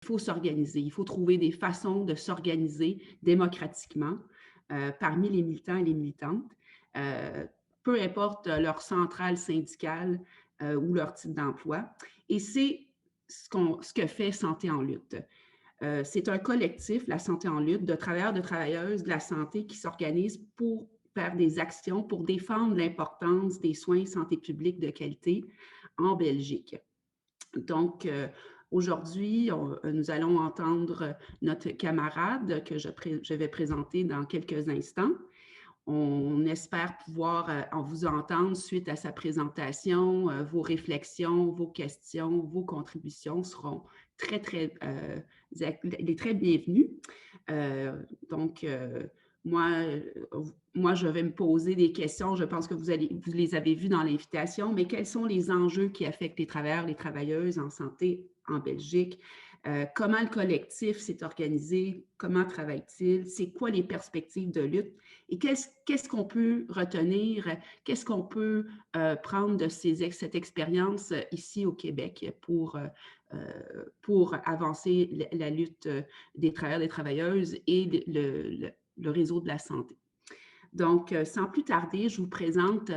faut s'organiser, il faut trouver des façons de s'organiser démocratiquement parmi les militants et les militantes, peu importe leur centrale syndicale ou leur type d'emploi. Et c'est ce que fait Santé en lutte. C'est un collectif, la Santé en lutte, de travailleurs, de travailleuses de la santé qui s'organisent pour faire des actions pour défendre l'importance des soins de santé publique de qualité en Belgique. Donc, aujourd'hui, nous allons entendre notre camarade que je vais présenter dans quelques instants. On espère pouvoir vous entendre suite à sa présentation. Vos réflexions, vos questions, vos contributions seront très, très, très bienvenues. Donc, moi, moi, je vais me poser des questions. Je pense que vous les avez vues dans l'invitation, mais quels sont les enjeux qui affectent les travailleurs, les travailleuses en santé en Belgique? Comment le collectif s'est organisé? Comment travaille-t-il? C'est quoi les perspectives de lutte? Et qu'est-ce qu'on peut retenir? Qu'est-ce qu'on peut prendre de cette expérience ici au Québec pour avancer la lutte des travailleurs, des travailleuses et le réseau de la santé? Donc, sans plus tarder, je vous présente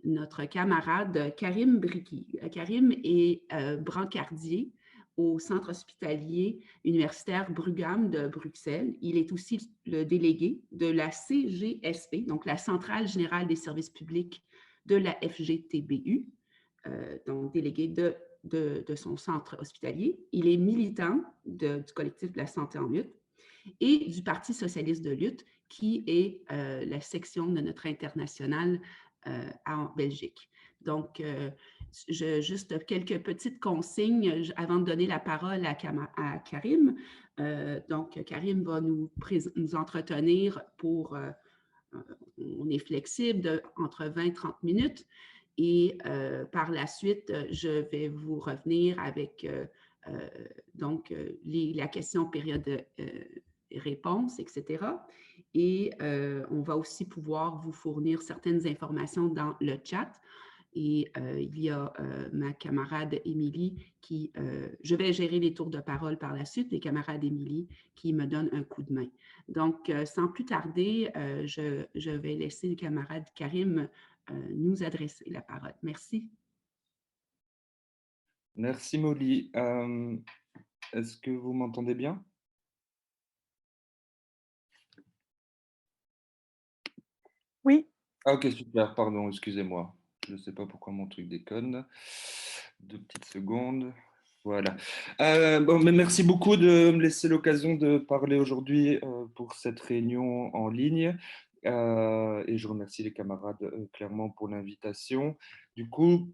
notre camarade Karim Briqui. Karim est brancardier au Centre hospitalier universitaire Brugam de Bruxelles. Il est aussi le délégué de la CGSP, donc la Centrale générale des services publics de la FGTBU, donc délégué de son centre hospitalier. Il est militant du collectif de la santé en lutte et du Parti socialiste de lutte, qui est la section de notre internationale en Belgique. Donc, juste quelques petites consignes avant de donner la parole à Karim. Donc, Karim va nous entretenir on est flexible, entre 20 et 30 minutes. Et par la suite, je vais vous revenir avec la question période réponses, etc. Et on va aussi pouvoir vous fournir certaines informations dans le chat. Et il y a ma camarade Émilie je vais gérer les tours de parole par la suite, les camarades Émilie qui me donnent un coup de main. Donc, sans plus tarder, je vais laisser le camarade Karim nous adresser la parole. Merci. Merci Molly. Est-ce que vous m'entendez bien? Oui. Ah, ok, super, pardon, excusez-moi. Je ne sais pas pourquoi mon truc déconne. 2 petites secondes. Voilà. Mais merci beaucoup de me laisser l'occasion de parler aujourd'hui pour cette réunion en ligne. Et je remercie les camarades clairement pour l'invitation. Du coup,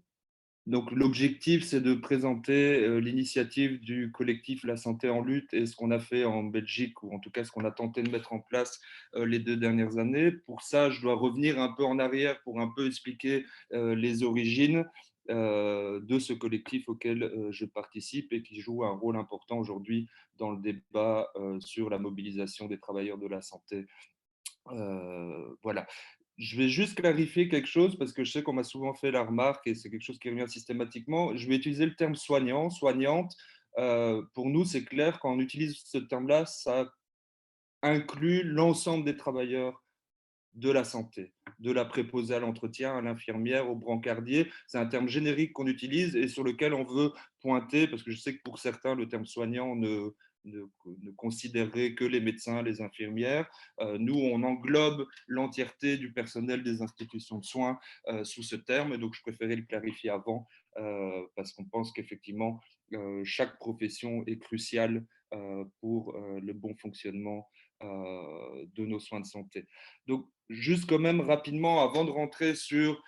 donc, l'objectif, c'est de présenter l'initiative du collectif La Santé en lutte et ce qu'on a fait en Belgique, ou en tout cas ce qu'on a tenté de mettre en place les 2 dernières années. Pour ça, je dois revenir un peu en arrière pour un peu expliquer les origines de ce collectif auquel je participe et qui joue un rôle important aujourd'hui dans le débat sur la mobilisation des travailleurs de la santé. Voilà. Je vais juste clarifier quelque chose parce que je sais qu'on m'a souvent fait la remarque et c'est quelque chose qui revient systématiquement. Je vais utiliser le terme soignant, soignante. Pour nous, c'est clair, quand on utilise ce terme-là, ça inclut l'ensemble des travailleurs de la santé, de la préposée à l'entretien, à l'infirmière, au brancardier. C'est un terme générique qu'on utilise et sur lequel on veut pointer, parce que je sais que pour certains, le terme soignant ne considérerait que les médecins, les infirmières. Nous, on englobe l'entièreté du personnel des institutions de soins sous ce terme, et donc je préférais le clarifier avant, parce qu'on pense qu'effectivement, chaque profession est cruciale pour le bon fonctionnement de nos soins de santé. Donc, juste quand même rapidement, avant de rentrer sur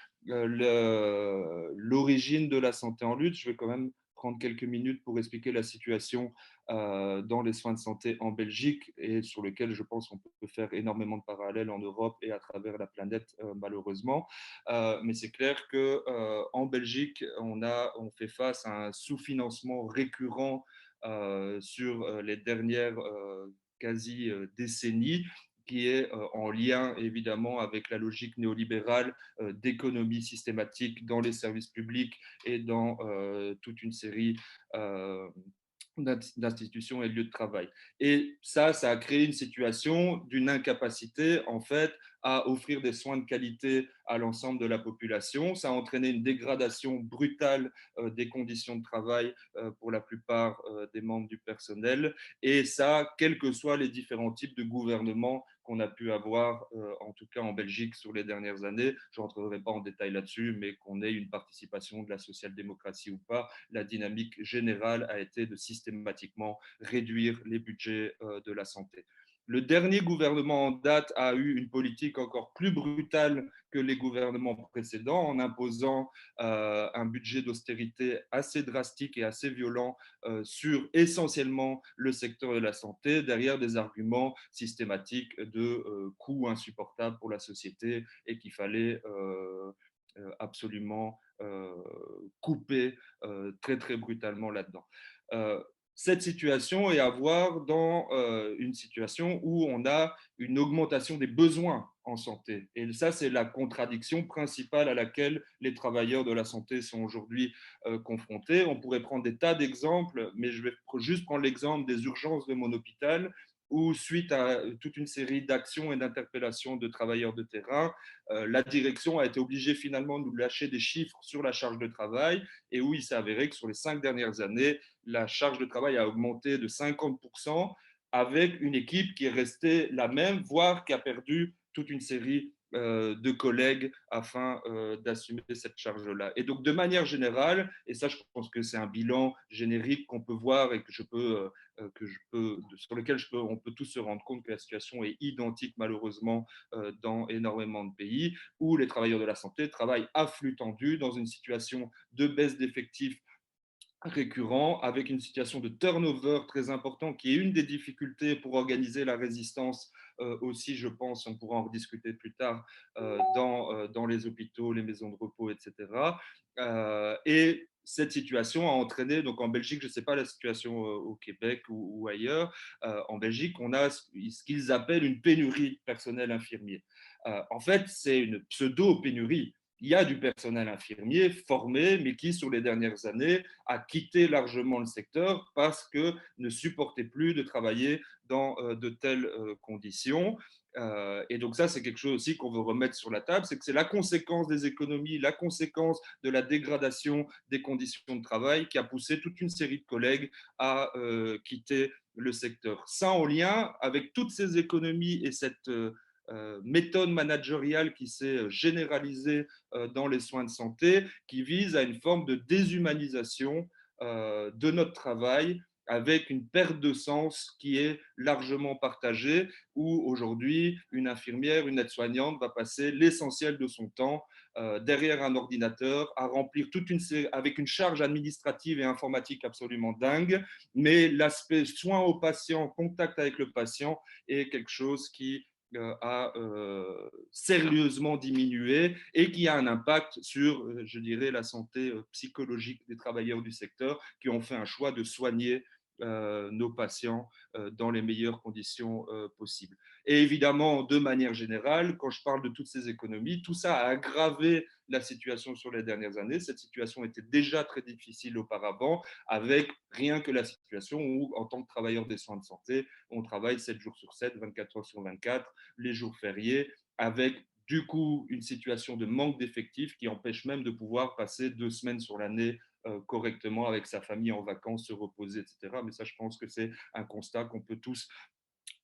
l'origine de la santé en lutte, je vais quand même prendre quelques minutes pour expliquer la situation dans les soins de santé en Belgique et sur lequel je pense qu'on peut faire énormément de parallèles en Europe et à travers la planète, malheureusement. Mais c'est clair qu'en Belgique, on fait face à un sous-financement récurrent sur les dernières quasi-décennies, qui est en lien évidemment avec la logique néolibérale d'économie systématique dans les services publics et dans toute une série d'institutions et de lieux de travail. Et ça a créé une situation d'une incapacité, en fait, à offrir des soins de qualité à l'ensemble de la population. Ça a entraîné une dégradation brutale des conditions de travail pour la plupart des membres du personnel. Et ça, quels que soient les différents types de gouvernements qu'on a pu avoir, en tout cas en Belgique, sur les dernières années. Je ne rentrerai pas en détail là-dessus, mais qu'on ait une participation de la social-démocratie ou pas, la dynamique générale a été de systématiquement réduire les budgets de la santé. Le dernier gouvernement en date a eu une politique encore plus brutale que les gouvernements précédents en imposant un budget d'austérité assez drastique et assez violent sur essentiellement le secteur de la santé, derrière des arguments systématiques de coûts insupportables pour la société et qu'il fallait absolument couper très très brutalement là-dedans. Cette situation est à voir dans une situation où on a une augmentation des besoins en santé. Et ça, c'est la contradiction principale à laquelle les travailleurs de la santé sont aujourd'hui confrontés. On pourrait prendre des tas d'exemples, mais je vais juste prendre l'exemple des urgences de mon hôpital, où suite à toute une série d'actions et d'interpellations de travailleurs de terrain, la direction a été obligée finalement de nous lâcher des chiffres sur la charge de travail, et où il s'est avéré que sur les 5 dernières années, la charge de travail a augmenté de 50%, avec une équipe qui est restée la même, voire qui a perdu toute une série de collègues afin d'assumer cette charge-là. Et donc, de manière générale, et ça, je pense que c'est un bilan générique qu'on peut voir et que sur lequel on peut tous se rendre compte que la situation est identique, malheureusement, dans énormément de pays, où les travailleurs de la santé travaillent à flux tendu dans une situation de baisse d'effectifs récurrent, avec une situation de turnover très important, qui est une des difficultés pour organiser la résistance aussi, je pense, on pourra en rediscuter plus tard, dans les hôpitaux, les maisons de repos, etc. Et cette situation a entraîné, donc en Belgique, je ne sais pas la situation au Québec ou ailleurs, en Belgique, on a ce qu'ils appellent une pénurie de personnel infirmier. En fait, c'est une pseudo-pénurie. Il y a du personnel infirmier formé, mais qui, sur les dernières années, a quitté largement le secteur parce que ne supportait plus de travailler dans de telles conditions. Et donc ça, c'est quelque chose aussi qu'on veut remettre sur la table, c'est que c'est la conséquence des économies, la conséquence de la dégradation des conditions de travail qui a poussé toute une série de collègues à quitter le secteur. Ça en lien avec toutes ces économies et cette méthode managériale qui s'est généralisée dans les soins de santé, qui vise à une forme de déshumanisation de notre travail, avec une perte de sens qui est largement partagée, où aujourd'hui, une infirmière, une aide-soignante va passer l'essentiel de son temps derrière un ordinateur à remplir toute une série, avec une charge administrative et informatique absolument dingue, mais l'aspect soin au patient, contact avec le patient, est quelque chose qui a sérieusement diminué et qui a un impact sur, je dirais, la santé psychologique des travailleurs du secteur qui ont fait un choix de soigner nos patients dans les meilleures conditions possibles. Et évidemment, de manière générale, quand je parle de toutes ces économies, tout ça a aggravé la situation sur les dernières années. Cette situation était déjà très difficile auparavant, avec rien que la situation où, en tant que travailleur des soins de santé, on travaille 7 jours sur 7, 24 heures sur 24, les jours fériés, avec du coup une situation de manque d'effectifs qui empêche même de pouvoir passer 2 semaines sur l'année correctement avec sa famille en vacances, se reposer, etc. Mais ça, je pense que c'est un constat qu'on peut tous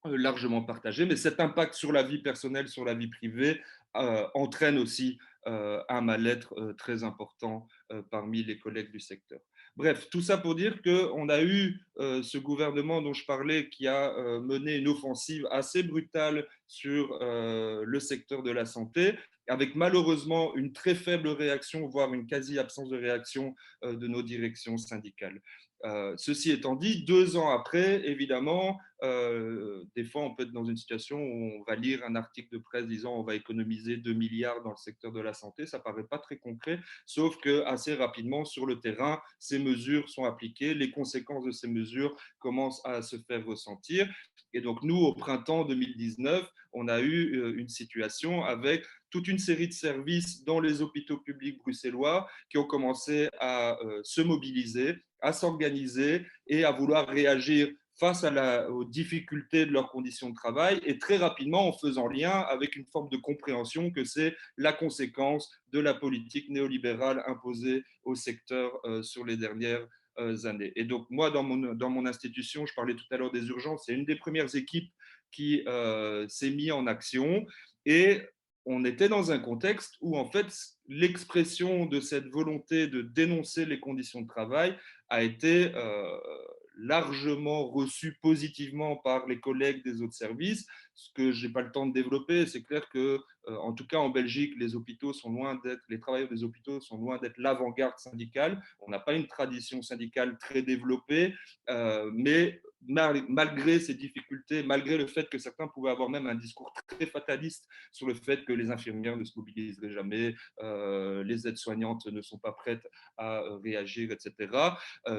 largement partager. Mais cet impact sur la vie personnelle, sur la vie privée, entraîne aussi un mal-être très important parmi les collègues du secteur. Bref, tout ça pour dire qu'on a eu ce gouvernement dont je parlais qui a mené une offensive assez brutale sur le secteur de la santé, avec malheureusement une très faible réaction, voire une quasi-absence de réaction de nos directions syndicales. Ceci étant dit, 2 ans après, évidemment, des fois, on peut être dans une situation où on va lire un article de presse disant on va économiser 2 milliards dans le secteur de la santé. Ça ne paraît pas très concret, sauf que assez rapidement, sur le terrain, ces mesures sont appliquées, les conséquences de ces mesures commencent à se faire ressentir. Et donc, nous, au printemps 2019, on a eu une situation avec toute une série de services dans les hôpitaux publics bruxellois qui ont commencé à se mobiliser, à s'organiser et à vouloir réagir face aux difficultés de leurs conditions de travail et très rapidement en faisant lien avec une forme de compréhension que c'est la conséquence de la politique néolibérale imposée au secteur sur les dernières années. Et donc moi, dans mon institution, je parlais tout à l'heure des urgences, c'est une des premières équipes qui s'est mise en action et on était dans un contexte où en fait l'expression de cette volonté de dénoncer les conditions de travail a été largement reçu positivement par les collègues des autres services. Ce que je n'ai pas le temps de développer, c'est clair que, en tout cas en Belgique, les travailleurs des hôpitaux sont loin d'être l'avant-garde syndicale. On n'a pas une tradition syndicale très développée, mais malgré ces difficultés, malgré le fait que certains pouvaient avoir même un discours très fataliste sur le fait que les infirmières ne se mobiliseraient jamais, les aides-soignantes ne sont pas prêtes à réagir, etc.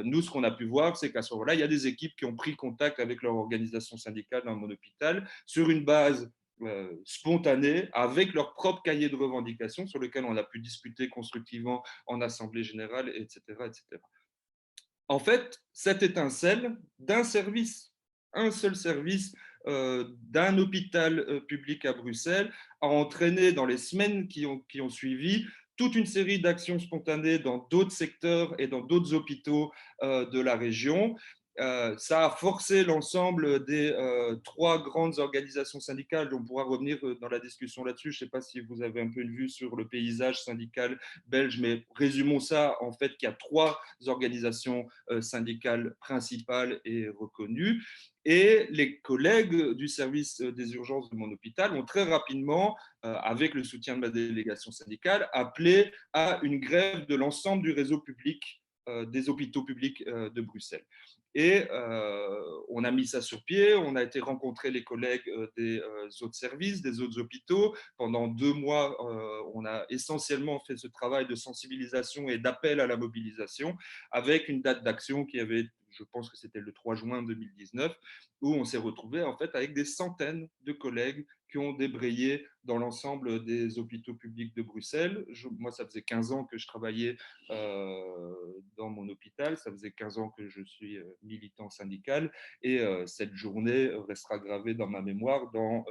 Nous, ce qu'on a pu voir, c'est qu'à ce moment-là, il y a des équipes qui ont pris contact avec leur organisation syndicale dans mon hôpital sur une base spontanée, avec leur propre cahier de revendications sur lequel on a pu discuter constructivement en assemblée générale, etc., etc. En fait, cette étincelle d'un service, un seul service d'un hôpital public à Bruxelles, a entraîné dans les semaines qui ont suivi toute une série d'actions spontanées dans d'autres secteurs et dans d'autres hôpitaux de la région. Ça a forcé l'ensemble des trois grandes organisations syndicales. On pourra revenir dans la discussion là-dessus. Je ne sais pas si vous avez un peu une vue sur le paysage syndical belge, mais résumons ça en fait qu'il y a trois organisations syndicales principales et reconnues. Et les collègues du service des urgences de mon hôpital ont très rapidement, avec le soutien de ma délégation syndicale, appelé à une grève de l'ensemble du réseau public des hôpitaux publics de Bruxelles. Et on a mis ça sur pied, on a été rencontrer les collègues des autres services, des autres hôpitaux. Pendant 2 mois, on a essentiellement fait ce travail de sensibilisation et d'appel à la mobilisation avec une date d'action qui avait, je pense que c'était le 3 juin 2019, où on s'est retrouvé en fait avec des centaines de collègues qui ont débrayé dans l'ensemble des hôpitaux publics de Bruxelles. Moi, ça faisait 15 ans que je travaillais dans mon hôpital, ça faisait 15 ans que je suis militant syndical, et cette journée restera gravée dans ma mémoire dans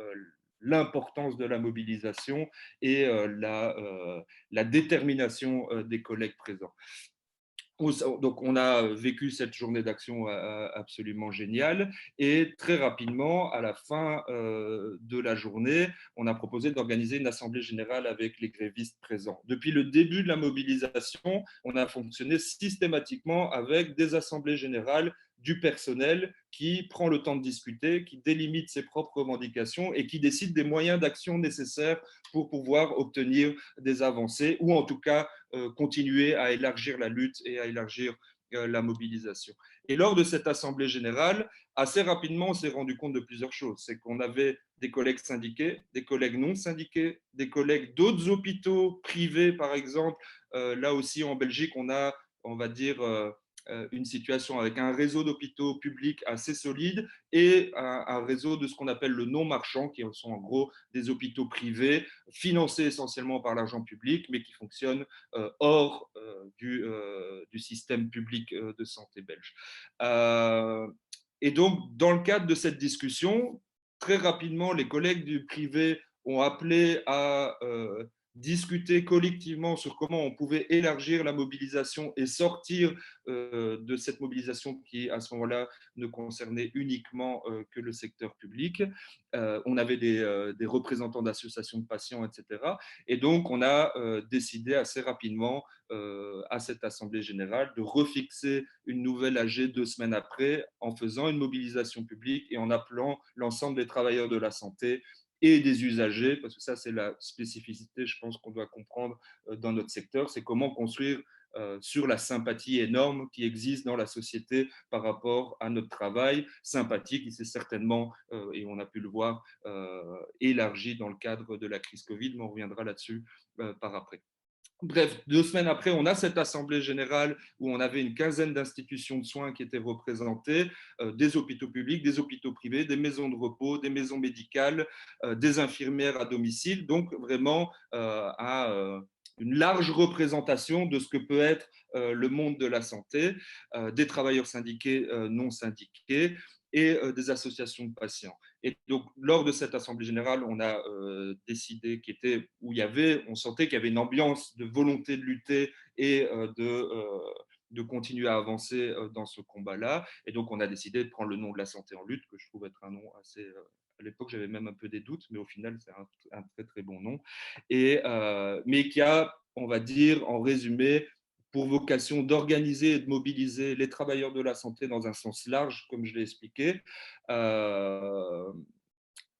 l'importance de la mobilisation et la détermination des collègues présents. Donc, on a vécu cette journée d'action absolument géniale et très rapidement, à la fin de la journée, on a proposé d'organiser une assemblée générale avec les grévistes présents. Depuis le début de la mobilisation, on a fonctionné systématiquement avec des assemblées générales du personnel qui prend le temps de discuter, qui délimite ses propres revendications et qui décide des moyens d'action nécessaires pour pouvoir obtenir des avancées ou en tout cas continuer à élargir la lutte et à élargir la mobilisation. Et lors de cette assemblée générale, assez rapidement, on s'est rendu compte de plusieurs choses. C'est qu'on avait des collègues syndiqués, des collègues non syndiqués, des collègues d'autres hôpitaux privés, par exemple. Là aussi, en Belgique, on a, on va dire, une situation avec un réseau d'hôpitaux publics assez solide et un réseau de ce qu'on appelle le non-marchand, qui sont en gros des hôpitaux privés financés essentiellement par l'argent public, mais qui fonctionnent hors du système public de santé belge. Et donc, dans le cadre de cette discussion, très rapidement, les collègues du privé ont appelé à discuter collectivement sur comment on pouvait élargir la mobilisation et sortir de cette mobilisation qui, à ce moment-là, ne concernait uniquement que le secteur public. On avait des représentants d'associations de patients, etc. Et donc, on a décidé assez rapidement à cette Assemblée générale de refixer une nouvelle AG 2 semaines après en faisant une mobilisation publique et en appelant l'ensemble des travailleurs de la santé et des usagers, parce que ça, c'est la spécificité, je pense, qu'on doit comprendre dans notre secteur, c'est comment construire sur la sympathie énorme qui existe dans la société par rapport à notre travail, sympathie qui s'est certainement, et on a pu le voir, élargie dans le cadre de la crise Covid, mais on reviendra là-dessus par après. Bref, 2 semaines après, on a cette assemblée générale où on avait une quinzaine d'institutions de soins qui étaient représentées, des hôpitaux publics, des hôpitaux privés, des maisons de repos, des maisons médicales, des infirmières à domicile, donc vraiment une large représentation de ce que peut être le monde de la santé, des travailleurs syndiqués, non syndiqués et des associations de patients. Et donc, lors de cette assemblée générale, on a décidé on sentait qu'il y avait une ambiance de volonté de lutter et de continuer à avancer dans ce combat-là. Et donc, on a décidé de prendre le nom de la santé en lutte, que je trouve être un nom assez... à l'époque, j'avais même un peu des doutes, mais au final, c'est un très, très bon nom. Mais qui a, on va dire, en résumé, pour vocation d'organiser et de mobiliser les travailleurs de la santé dans un sens large, comme je l'ai expliqué,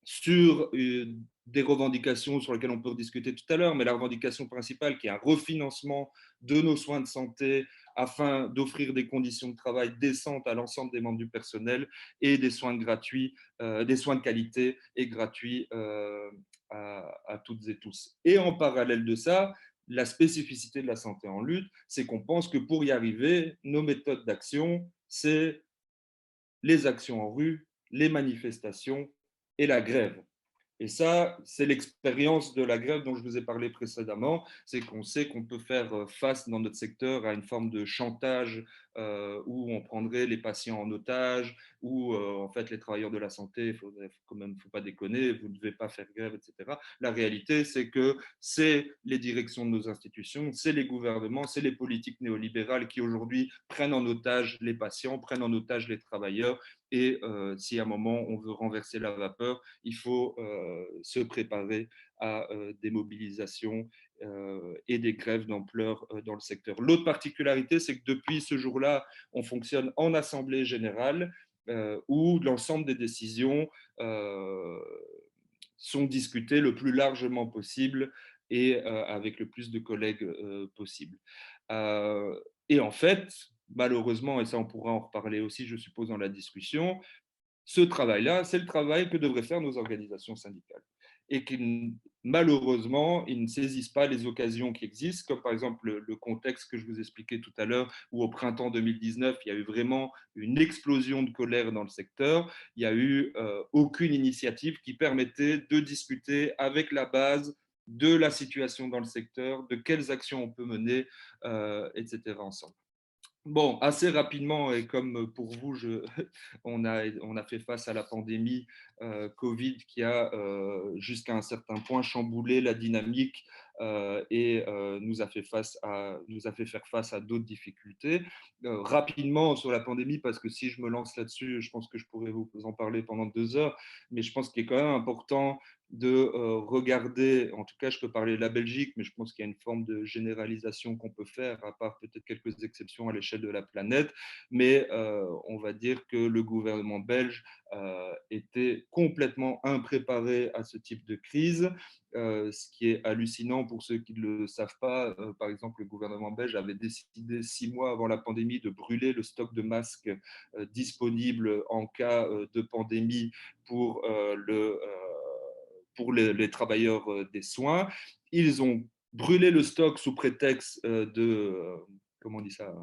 sur des revendications sur lesquelles on peut discuter tout à l'heure, mais la revendication principale qui est un refinancement de nos soins de santé afin d'offrir des conditions de travail décentes à l'ensemble des membres du personnel et des soins gratuits, des soins de qualité et gratuits à toutes et tous. Et en parallèle de ça, la spécificité de la santé en lutte, c'est qu'on pense que pour y arriver, nos méthodes d'action, c'est les actions en rue, les manifestations et la grève. Et ça, c'est l'expérience de la grève dont je vous ai parlé précédemment, c'est qu'on sait qu'on peut faire face dans notre secteur à une forme de chantage où on prendrait les patients en otage, où en fait les travailleurs de la santé, il faut quand même, faut pas déconner, vous ne devez pas faire grève, etc. La réalité, c'est que c'est les directions de nos institutions, c'est les gouvernements, c'est les politiques néolibérales qui aujourd'hui prennent en otage les patients, prennent en otage les travailleurs. Et si à un moment on veut renverser la vapeur, il faut se préparer à des mobilisations et des grèves d'ampleur dans le secteur. L'autre particularité, c'est que depuis ce jour-là, on fonctionne en assemblée générale où l'ensemble des décisions sont discutées le plus largement possible et avec le plus de collègues possible. Et en fait, malheureusement, et ça on pourra en reparler aussi, je suppose, dans la discussion, ce travail-là, c'est le travail que devraient faire nos organisations syndicales. Et qui, malheureusement, ils ne saisissent pas les occasions qui existent, comme par exemple le contexte que je vous expliquais tout à l'heure, où au printemps 2019, il y a eu vraiment une explosion de colère dans le secteur. Il n'y a eu aucune initiative qui permettait de discuter avec la base de la situation dans le secteur, de quelles actions on peut mener, etc. ensemble. Bon, assez rapidement, et comme pour vous, on a fait face à la pandémie Covid qui a jusqu'à un certain point chamboulé la dynamique et nous a fait faire face à d'autres difficultés. Rapidement sur la pandémie, parce que si je me lance là-dessus, je pense que je pourrais vous en parler pendant 2 heures, mais je pense qu'il est quand même important de regarder, en tout cas je peux parler de la Belgique, mais je pense qu'il y a une forme de généralisation qu'on peut faire, à part peut-être quelques exceptions à l'échelle de la planète, mais on va dire que le gouvernement belge était complètement impréparé à ce type de crise, ce qui est hallucinant pour ceux qui ne le savent pas. Par exemple, le gouvernement belge avait décidé 6 mois avant la pandémie de brûler le stock de masques disponible en cas de pandémie pour les travailleurs des soins. Ils ont brûlé le stock sous prétexte comment on dit ça,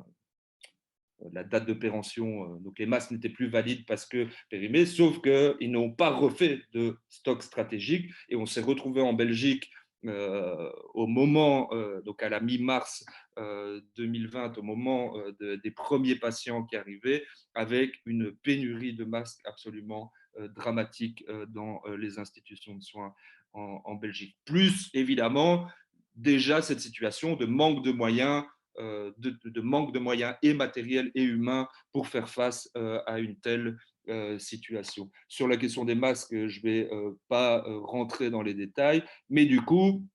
la date de péremption, donc les masques n'étaient plus valides parce que périmés, sauf qu'ils n'ont pas refait de stock stratégique et on s'est retrouvé en Belgique au moment, donc à la mi-mars 2020, au moment des premiers patients qui arrivaient, avec une pénurie de masques absolument dramatique dans les institutions de soins en Belgique. Plus, évidemment, déjà cette situation de manque de moyens, de manque de moyens et matériels et humains pour faire face à une telle situation. Sur la question des masques, je ne vais pas rentrer dans les détails, mais du coup,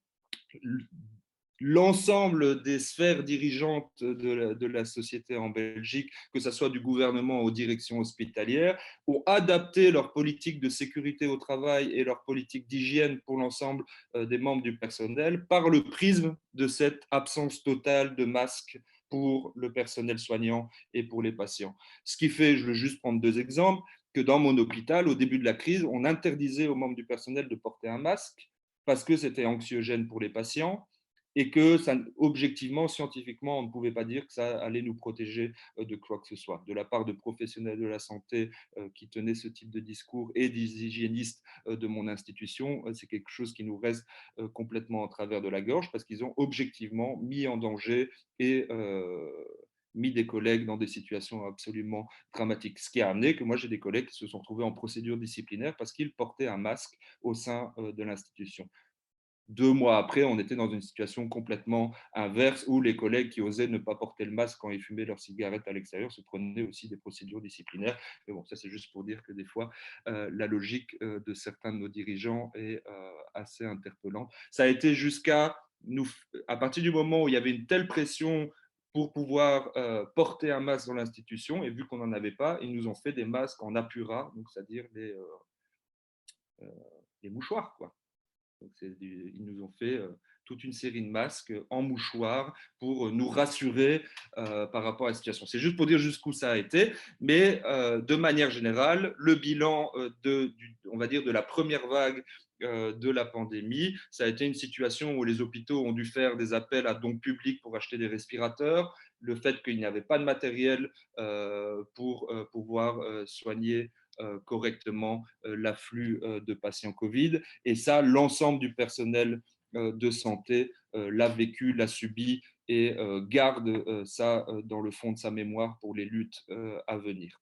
l'ensemble des sphères dirigeantes de la société en Belgique, que ce soit du gouvernement aux directions hospitalières, ont adapté leur politique de sécurité au travail et leur politique d'hygiène pour l'ensemble des membres du personnel par le prisme de cette absence totale de masques pour le personnel soignant et pour les patients. Ce qui fait, je veux juste prendre 2 exemples, que dans mon hôpital, au début de la crise, on interdisait aux membres du personnel de porter un masque parce que c'était anxiogène pour les patients et que, ça, objectivement, scientifiquement, on ne pouvait pas dire que ça allait nous protéger de quoi que ce soit. De la part de professionnels de la santé qui tenaient ce type de discours et des hygiénistes de mon institution, c'est quelque chose qui nous reste complètement en travers de la gorge parce qu'ils ont objectivement mis en danger et mis des collègues dans des situations absolument dramatiques. Ce qui a amené que moi, j'ai des collègues qui se sont retrouvés en procédure disciplinaire parce qu'ils portaient un masque au sein de l'institution. 2 mois après, on était dans une situation complètement inverse où les collègues qui osaient ne pas porter le masque quand ils fumaient leurs cigarettes à l'extérieur se prenaient aussi des procédures disciplinaires. Mais bon, ça c'est juste pour dire que des fois, la logique de certains de nos dirigeants est assez interpellante. Ça a été jusqu'à nous, à partir du moment où il y avait une telle pression pour pouvoir porter un masque dans l'institution, et vu qu'on n'en avait pas, ils nous ont fait des masques en apura, donc c'est-à-dire les mouchoirs, quoi. Donc ils nous ont fait toute une série de masques en mouchoirs pour nous rassurer par rapport à la situation. C'est juste pour dire jusqu'où ça a été, mais de manière générale, le bilan on va dire de la première vague de la pandémie, ça a été une situation où les hôpitaux ont dû faire des appels à dons publics pour acheter des respirateurs, le fait qu'il n'y avait pas de matériel pour pouvoir soigner correctement l'afflux de patients Covid. Et ça, l'ensemble du personnel de santé l'a vécu, l'a subi et garde ça dans le fond de sa mémoire pour les luttes à venir.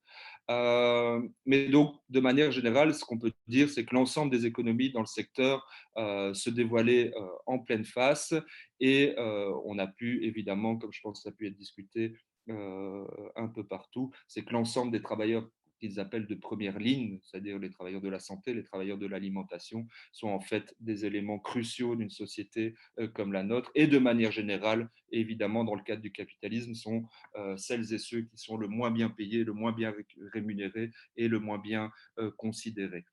Mais donc, de manière générale, ce qu'on peut dire, c'est que l'ensemble des économies dans le secteur se dévoilaient en pleine face et on a pu, évidemment, comme je pense que ça a pu être discuté un peu partout, c'est que l'ensemble des travailleurs qu'ils appellent de première ligne, c'est-à-dire les travailleurs de la santé, les travailleurs de l'alimentation, sont en fait des éléments cruciaux d'une société comme la nôtre. Et de manière générale, évidemment, dans le cadre du capitalisme, sont celles et ceux qui sont le moins bien payés, le moins bien rémunérés et le moins bien considérés.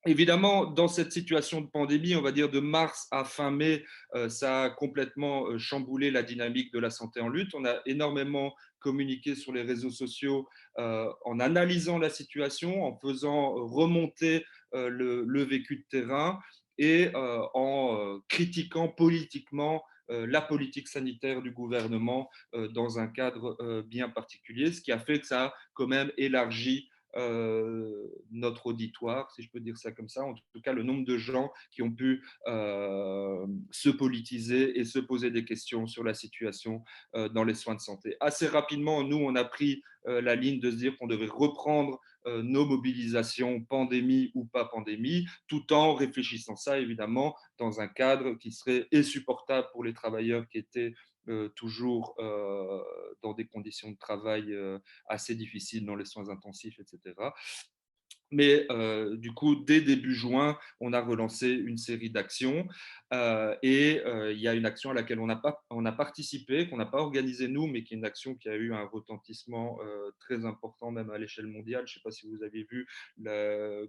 Évidemment, dans cette situation de pandémie, on va dire de mars à fin mai, ça a complètement chamboulé la dynamique de la santé en lutte. On a énormément communiqué sur les réseaux sociaux en analysant la situation, en faisant remonter le vécu de terrain et en critiquant politiquement la politique sanitaire du gouvernement dans un cadre bien particulier, ce qui a fait que ça a quand même élargi notre auditoire, si je peux dire ça comme ça, en tout cas le nombre de gens qui ont pu se politiser et se poser des questions sur la situation dans les soins de santé. Assez rapidement, nous, on a pris la ligne de se dire qu'on devait reprendre nos mobilisations, pandémie ou pas pandémie, tout en réfléchissant ça, évidemment, dans un cadre qui serait insupportable pour les travailleurs qui étaient toujours dans des conditions de travail assez difficiles dans les soins intensifs, etc. Mais du coup, dès début juin, on a relancé une série d'actions et il y a une action à laquelle on a participé, qu'on n'a pas organisée nous, mais qui est une action qui a eu un retentissement très important, même à l'échelle mondiale. Je ne sais pas si vous avez vu,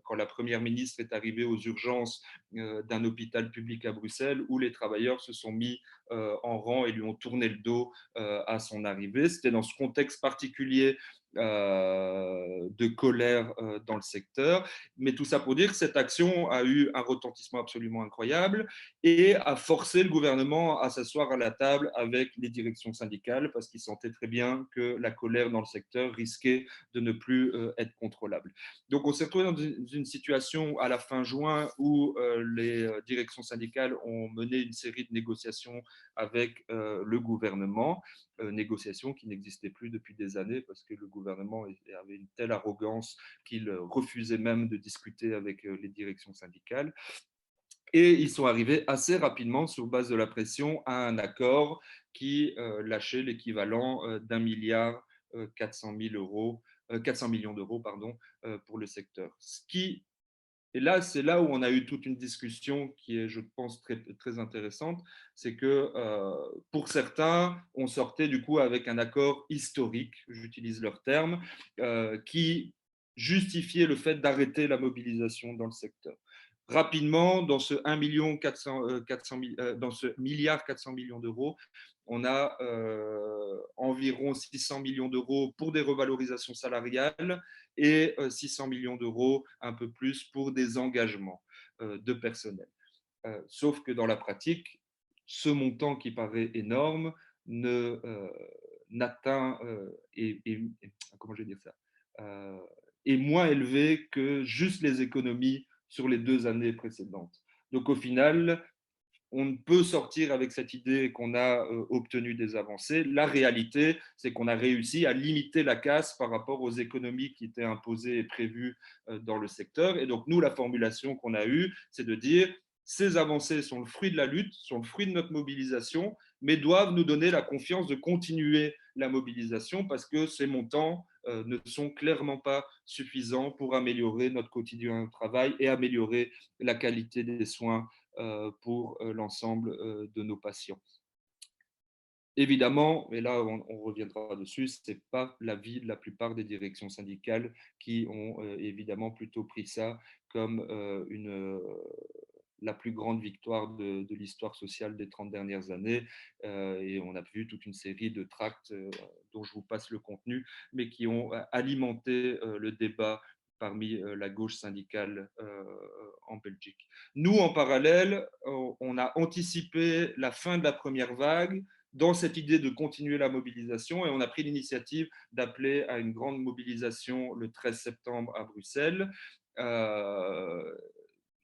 quand la Première ministre est arrivée aux urgences d'un hôpital public à Bruxelles, où les travailleurs se sont mis en rang et lui ont tourné le dos à son arrivée. C'était dans ce contexte particulier de colère dans le secteur. Mais tout ça pour dire que cette action a eu un retentissement absolument incroyable et a forcé le gouvernement à s'asseoir à la table avec les directions syndicales parce qu'ils sentaient très bien que la colère dans le secteur risquait de ne plus être contrôlable. Donc on s'est retrouvé dans une situation à la fin juin où les directions syndicales ont mené une série de négociations avec le gouvernement, négociations qui n'existaient plus depuis des années parce que le gouvernement avait une telle arrogance qu'il refusait même de discuter avec les directions syndicales. Et ils sont arrivés assez rapidement, sur base de la pression, à un accord qui lâchait l'équivalent d'1 milliard 400 000 euros, 400 millions d'euros pardon, pour le secteur. Et là, c'est là où on a eu toute une discussion qui est, je pense, très, très intéressante. C'est que pour certains, on sortait du coup avec un accord historique, j'utilise leur terme, qui justifiait le fait d'arrêter la mobilisation dans le secteur. Rapidement, dans ce 1 400 dans ce milliard 400 millions d'euros, on a environ 600 millions d'euros pour des revalorisations salariales et 600 millions d'euros, un peu plus, pour des engagements de personnel. Sauf que dans la pratique, ce montant qui paraît énorme n'atteint comment je vais dire ça est moins élevé que juste les économies sur les 2 années précédentes. Donc au final, on peut sortir avec cette idée qu'on a obtenu des avancées. La réalité, c'est qu'on a réussi à limiter la casse par rapport aux économies qui étaient imposées et prévues dans le secteur. Et donc, nous, la formulation qu'on a eue, c'est de dire ces avancées sont le fruit de la lutte, sont le fruit de notre mobilisation, mais doivent nous donner la confiance de continuer la mobilisation parce que ces montants ne sont clairement pas suffisants pour améliorer notre quotidien de travail et améliorer la qualité des soins pour l'ensemble de nos patients. Évidemment, et là on reviendra dessus, ce n'est pas l'avis de la plupart des directions syndicales qui ont évidemment plutôt pris ça comme la plus grande victoire de l'histoire sociale des 30 dernières années. Et on a vu toute une série de tracts dont je vous passe le contenu, mais qui ont alimenté le débat parmi la gauche syndicale en Belgique. Nous, en parallèle, on a anticipé la fin de la première vague dans cette idée de continuer la mobilisation et on a pris l'initiative d'appeler à une grande mobilisation le 13 septembre à Bruxelles.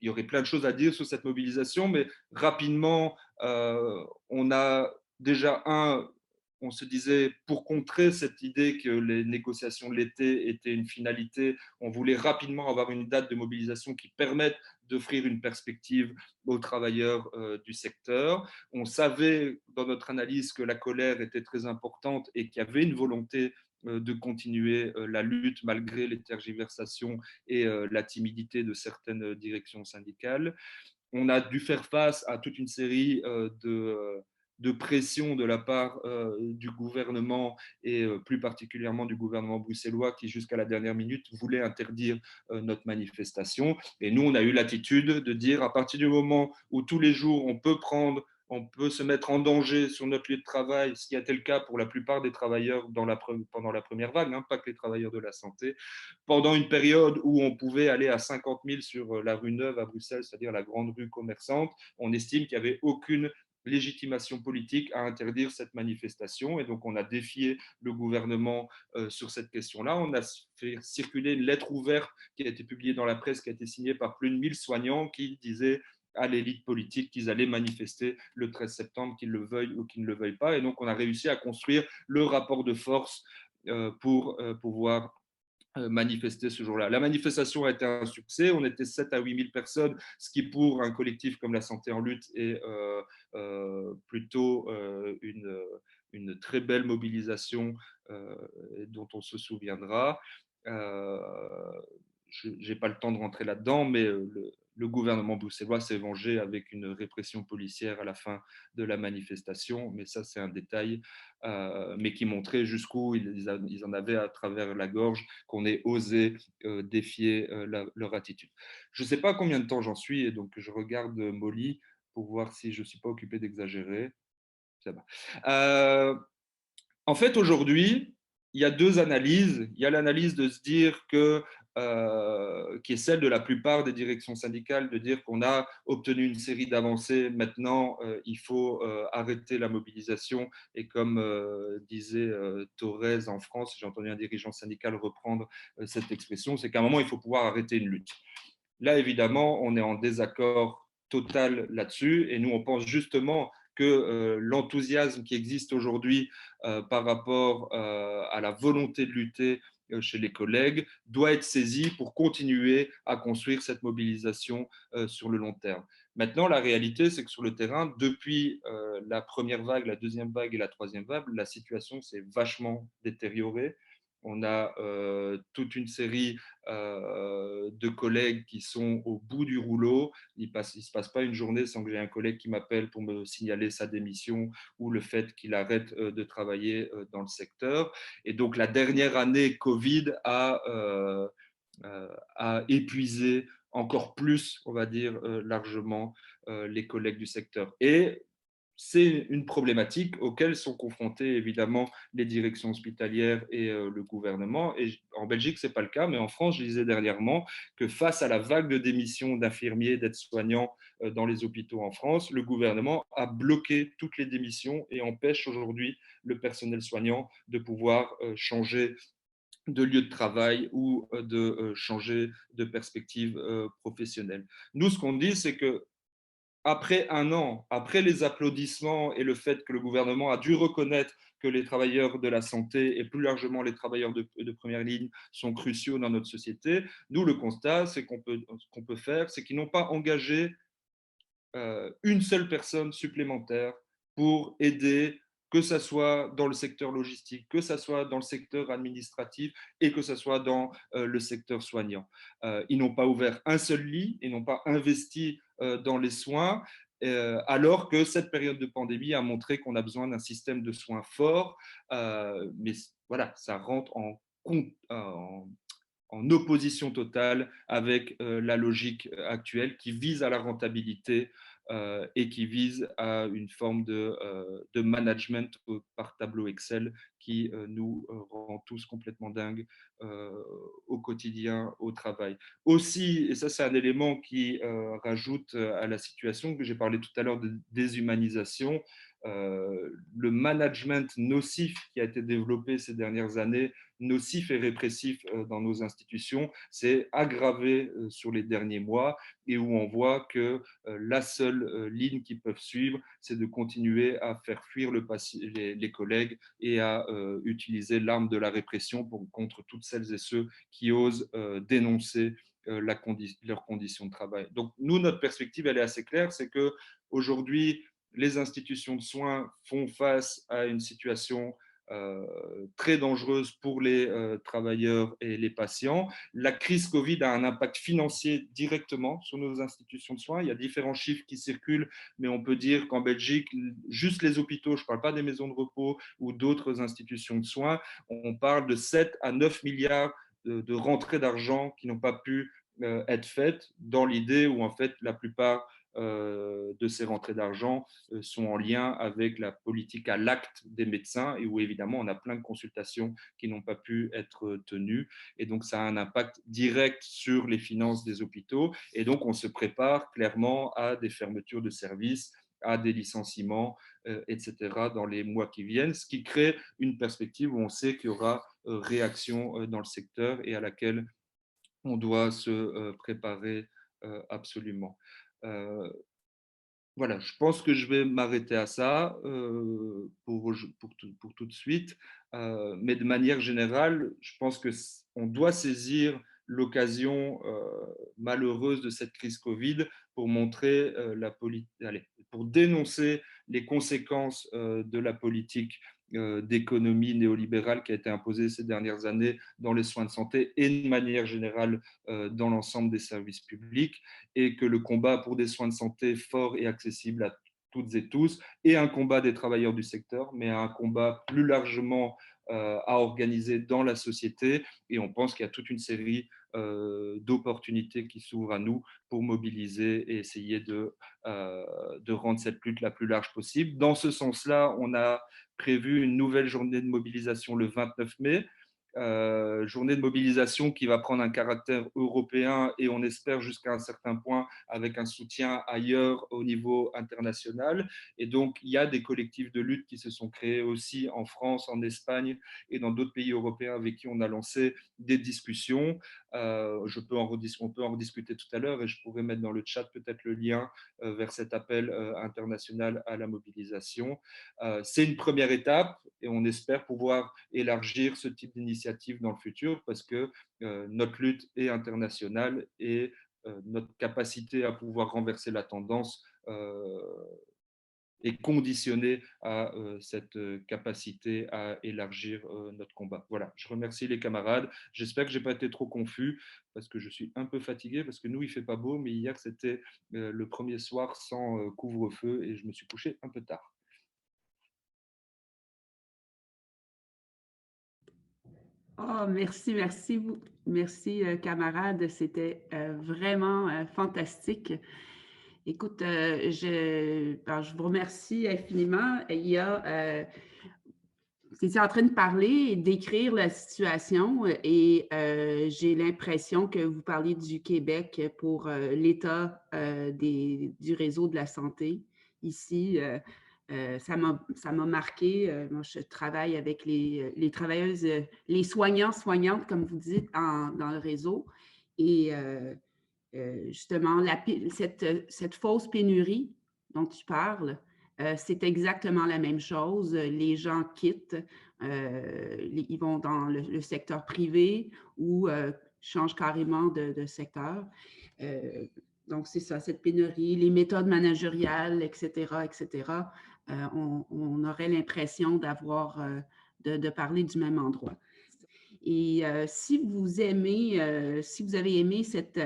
Il y aurait plein de choses à dire sur cette mobilisation, mais rapidement, on a déjà on se disait, pour contrer cette idée que les négociations de l'été étaient une finalité, on voulait rapidement avoir une date de mobilisation qui permette d'offrir une perspective aux travailleurs du secteur. On savait dans notre analyse que la colère était très importante et qu'il y avait une volonté de continuer la lutte malgré les tergiversations et la timidité de certaines directions syndicales. On a dû faire face à toute une série de pression de la part du gouvernement et plus particulièrement du gouvernement bruxellois qui, jusqu'à la dernière minute, voulait interdire notre manifestation. Et nous, on a eu l'attitude de dire, à partir du moment où tous les jours, on peut se mettre en danger sur notre lieu de travail, ce qui a été le cas pour la plupart des travailleurs pendant la première vague, hein, pas que les travailleurs de la santé, pendant une période où on pouvait aller à 50 000 sur la rue Neuve à Bruxelles, c'est-à-dire la grande rue commerçante, on estime qu'il n'y avait aucune légitimation politique à interdire cette manifestation. Et donc, on a défié le gouvernement sur cette question-là. On a fait circuler une lettre ouverte qui a été publiée dans la presse, qui a été signée par plus de 1000 soignants qui disaient à l'élite politique qu'ils allaient manifester le 13 septembre, qu'ils le veuillent ou qu'ils ne le veuillent pas. Et donc, on a réussi à construire le rapport de force pour pouvoir manifester ce jour-là. La manifestation a été un succès, on était 7 à 8 000 personnes, ce qui pour un collectif comme la Santé en lutte est plutôt une très belle mobilisation dont on se souviendra. Je n'ai pas le temps de rentrer là-dedans, mais le gouvernement bruxellois s'est vengé avec une répression policière à la fin de la manifestation, mais ça c'est un détail, mais qui montrait jusqu'où ils en avaient à travers la gorge, qu'on ait osé défier leur attitude. Je ne sais pas combien de temps j'en suis, et donc je regarde Molly pour voir si je ne suis pas occupé d'exagérer. Ça va. En fait, aujourd'hui, il y a 2 analyses. Il y a l'analyse de se dire qui est celle de la plupart des directions syndicales, de dire qu'on a obtenu une série d'avancées. Maintenant, il faut arrêter la mobilisation. Et comme disait Thorez en France, j'ai entendu un dirigeant syndical reprendre cette expression, c'est qu'à un moment, il faut pouvoir arrêter une lutte. Là, évidemment, on est en désaccord total là-dessus. Et nous, on pense justement que l'enthousiasme qui existe aujourd'hui par rapport à la volonté de lutter chez les collègues doit être saisi pour continuer à construire cette mobilisation sur le long terme. Maintenant, la réalité, c'est que sur le terrain, depuis la première vague, la deuxième vague et la troisième vague, la situation s'est vachement détériorée. On a toute une série de collègues qui sont au bout du rouleau. Il ne se passe pas une journée sans que j'ai un collègue qui m'appelle pour me signaler sa démission ou le fait qu'il arrête de travailler dans le secteur. Et donc, la dernière année Covid a épuisé encore plus, on va dire, largement les collègues du secteur. Et c'est une problématique auquel sont confrontés évidemment les directions hospitalières et le gouvernement. Et en Belgique, ce n'est pas le cas, mais en France, je disais dernièrement que face à la vague de démissions d'infirmiers, d'aides-soignants dans les hôpitaux en France, le gouvernement a bloqué toutes les démissions et empêche aujourd'hui le personnel soignant de pouvoir changer de lieu de travail ou de changer de perspective professionnelle. Nous, ce qu'on dit, c'est que après un an, après les applaudissements et le fait que le gouvernement a dû reconnaître que les travailleurs de la santé et plus largement les travailleurs de première ligne sont cruciaux dans notre société, nous, le constat, c'est qu'on peut faire, c'est qu'ils n'ont pas engagé une seule personne supplémentaire pour aider, que ce soit dans le secteur logistique, que ce soit dans le secteur administratif et que ce soit dans le secteur soignant. Ils n'ont pas ouvert un seul lit, ils n'ont pas investi dans les soins, alors que cette période de pandémie a montré qu'on a besoin d'un système de soins fort. Mais voilà, ça rentre en opposition totale avec la logique actuelle qui vise à la rentabilité et qui vise à une forme de management par tableau Excel qui nous rend tous complètement dingues au quotidien, au travail. Aussi, et ça c'est un élément qui rajoute à la situation que j'ai parlé tout à l'heure de déshumanisation, le management nocif qui a été développé ces dernières années, nocif et répressif dans nos institutions, s'est aggravé sur les derniers mois et où on voit que la seule ligne qu'ils peuvent suivre, c'est de continuer à faire fuir les collègues et à utiliser l'arme de la répression contre toutes celles et ceux qui osent dénoncer leurs conditions de travail. Donc nous, notre perspective, elle est assez claire, c'est qu'aujourd'hui, les institutions de soins font face à une situation très dangereuse pour les travailleurs et les patients. La crise Covid a un impact financier directement sur nos institutions de soins. Il y a différents chiffres qui circulent, mais on peut dire qu'en Belgique, juste les hôpitaux, je ne parle pas des maisons de repos ou d'autres institutions de soins, on parle de 7 à 9 milliards de rentrées d'argent qui n'ont pas pu être faites dans l'idée où en fait la plupart de ces rentrées d'argent sont en lien avec la politique à l'acte des médecins et où évidemment on a plein de consultations qui n'ont pas pu être tenues et donc ça a un impact direct sur les finances des hôpitaux et donc on se prépare clairement à des fermetures de services, à des licenciements, etc. dans les mois qui viennent, ce qui crée une perspective où on sait qu'il y aura réaction dans le secteur et à laquelle on doit se préparer absolument. Voilà, je pense que je vais m'arrêter à ça pour tout de suite. Mais de manière générale, je pense qu'on doit saisir l'occasion malheureuse de cette crise Covid pour montrer pour dénoncer les conséquences de la politique d'économie néolibérale qui a été imposée ces dernières années dans les soins de santé et de manière générale dans l'ensemble des services publics et que le combat pour des soins de santé forts et accessibles à toutes et tous est un combat des travailleurs du secteur, mais un combat plus largement à organiser dans la société. Et on pense qu'il y a toute une série d'opportunités qui s'ouvrent à nous pour mobiliser et essayer de rendre cette lutte la plus large possible. Dans ce sens-là, on a prévu une nouvelle journée de mobilisation le 29 mai. Journée de mobilisation qui va prendre un caractère européen et on espère jusqu'à un certain point avec un soutien ailleurs au niveau international. Et donc, il y a des collectifs de lutte qui se sont créés aussi en France, en Espagne et dans d'autres pays européens avec qui on a lancé des discussions. On peut en rediscuter tout à l'heure et je pourrais mettre dans le chat peut-être le lien vers cet appel international à la mobilisation. C'est une première étape et on espère pouvoir élargir ce type d'initiative dans le futur parce que notre lutte est internationale et notre capacité à pouvoir renverser la tendance est conditionnée à cette capacité à élargir notre combat. Voilà, je remercie les camarades. J'espère que je n'ai pas été trop confus parce que je suis un peu fatigué parce que nous, il ne fait pas beau, mais hier, c'était le premier soir sans couvre-feu et je me suis couché un peu tard. Oh, merci, merci, camarade. C'était vraiment fantastique. Écoute, je vous remercie infiniment. Vous étiez en train de parler et décrire la situation et j'ai l'impression que vous parliez du Québec pour l'état du réseau de la santé ici. Ça m'a marqué. Moi, je travaille avec les travailleuses, les soignants, soignantes, comme vous dites, dans le réseau. Et justement, cette fausse pénurie dont tu parles, c'est exactement la même chose. Les gens quittent, ils vont dans le secteur privé ou changent carrément de secteur. Euh, donc, c'est ça, cette pénurie, les méthodes managériales, etc., etc., on aurait l'impression de parler du même endroit. Et si vous aimez, si vous avez aimé cette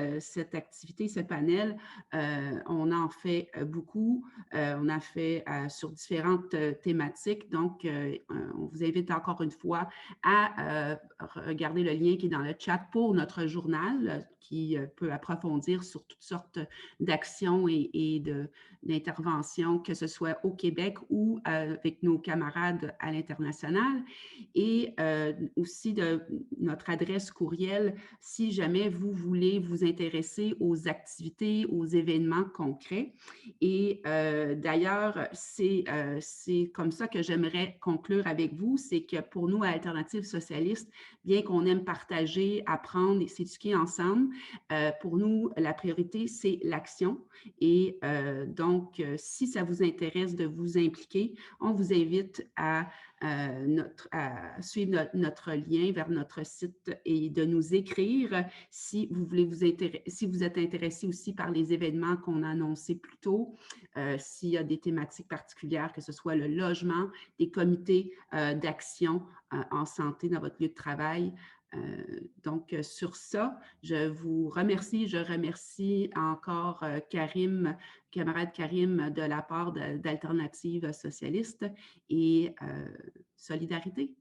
activité, ce panel, on en fait beaucoup. On a fait sur différentes thématiques. Donc, on vous invite encore une fois à regarder le lien qui est dans le chat pour notre journal qui peut approfondir sur toutes sortes d'actions et d'interventions, que ce soit au Québec ou avec nos camarades à l'international. Et aussi de notre adresse courriel si jamais vous voulez vous intéresser aux activités, aux événements concrets. Et d'ailleurs, c'est comme ça que j'aimerais conclure avec vous, c'est que pour nous, à Alternative socialiste, bien qu'on aime partager, apprendre et s'éduquer ensemble, pour nous, la priorité, c'est l'action. Et donc, si ça vous intéresse de vous impliquer, on vous invite à suivre notre lien vers notre site et de nous écrire si vous voulez si vous êtes intéressé aussi par les événements qu'on a annoncés plus tôt, s'il y a des thématiques particulières, que ce soit le logement, des comités d'action en santé dans votre lieu de travail. Donc, sur ça, je vous remercie. Je remercie encore Karim, camarade Karim, de la part d'Alternative socialiste et solidarité.